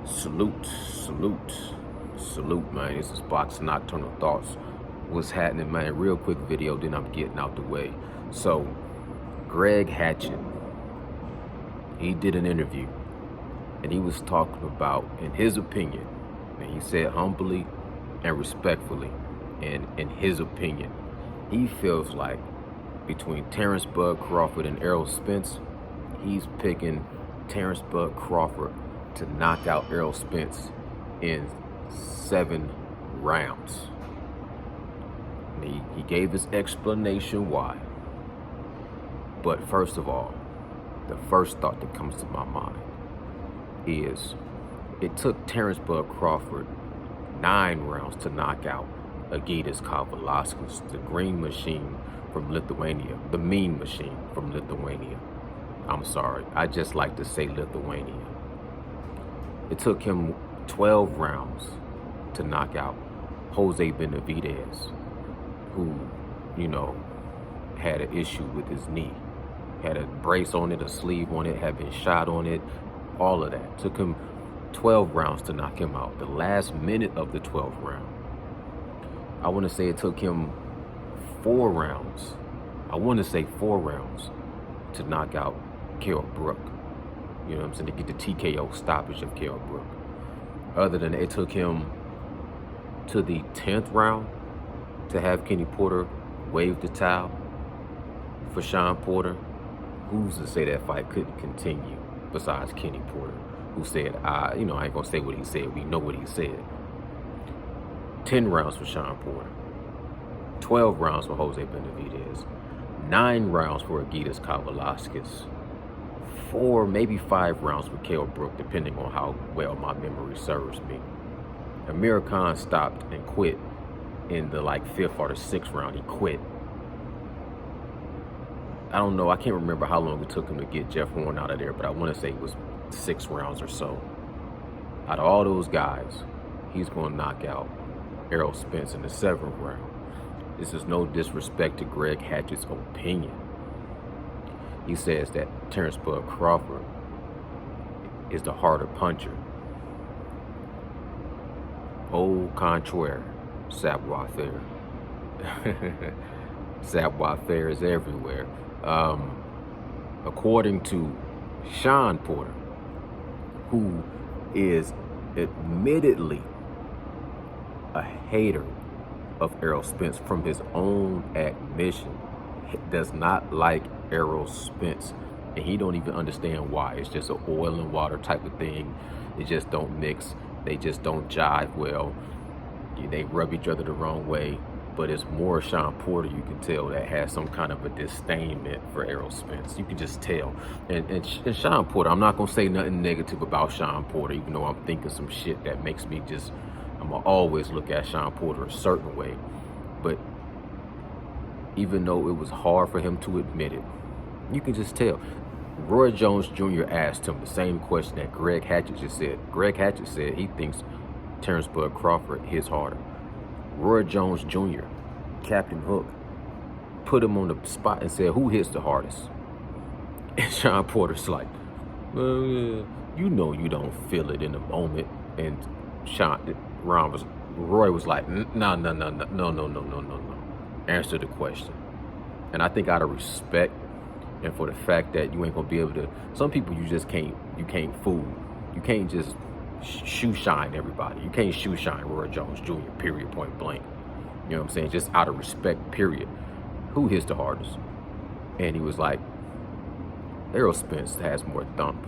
Salute, salute, salute, man. This is Box Nocturnal Thoughts. What's happening, man? Real quick video, then I'm getting out the way. So, Greg HACKETT, he did an interview, and he was talking about, in his opinion, and he said humbly and respectfully, and in his opinion, he feels like between Terrence Bud Crawford and Errol Spence, he's picking Terrence Bud Crawford to knock out Errol Spence in 7 rounds. And he gave his explanation why. But first of all, the first thought that comes to my mind is it took Terrence Bud Crawford 9 rounds to knock out Egidijus Kavaliauskas, the green machine from Lithuania, the mean machine from Lithuania. I'm sorry, I just like to say Lithuania. It took him 12 rounds to knock out Jose Benavidez, who, had an issue with his knee. Had a brace on it, a sleeve on it, had been shot on it, all of that. Took him 12 rounds to knock him out. The last minute of the 12th round, I want to say it took him 4 rounds. I want to say 4 rounds to knock out Kell Brook. You know what I'm saying? To get the TKO stoppage of Kell Brook. Other than that, it took him to the 10th round to have Kenny Porter wave the towel for Sean Porter. Who's to say that fight couldn't continue besides Kenny Porter, who said, I ain't gonna say what he said. We know what he said. 10 rounds for Sean Porter. 12 rounds for Jose Benavidez. 9 rounds for Egidijus Kavaliauskas. 4, maybe 5 rounds for Kell Brook, depending on how well my memory serves me. Amir Khan stopped and quit in the 5th or the 6th round. He quit. I don't know. I can't remember how long it took him to get Jeff Horn out of there, but I want to say it was 6 rounds or so. Out of all those guys, he's going to knock out Errol Spence in the 7th round. This is no disrespect to Greg HACKETT's opinion. He says that Terrence Bud Crawford is the harder puncher. Au contraire, savoir-faire. Savoir-faire is everywhere. According to Sean Porter, who is admittedly a hater of Errol Spence from his own admission, does not like Errol Spence, and he don't even understand why. It's just an oil and water type of thing. They just don't mix. They just don't jive well. They rub each other the wrong way. But it's more Sean Porter, you can tell, that has some kind of a disdainment for Errol Spence. You can just tell. And Sean Porter, I'm not going to say nothing negative about Sean Porter, even though I'm thinking some shit that makes me just, I'm going to always look at Sean Porter a certain way. But even though it was hard for him to admit it, you can just tell. Roy Jones Jr. asked him the same question that Greg HACKETT just said. Greg HACKETT said he thinks Terrence Bud Crawford hits harder. Roy Jones Jr., Captain Hook, put him on the spot and said, who hits the hardest? And Sean Porter's like, well, you know you don't feel it in the moment. And Roy was like, no. Answer the question. And I think out of respect and for the fact that you ain't gonna be able to, some people you can't fool. You can't just shoe shine everybody. You can't shoe shine Roy Jones Jr., period, point blank. You know what I'm saying? Just out of respect, period. Who hits the hardest? And he was like, Errol Spence has more thump.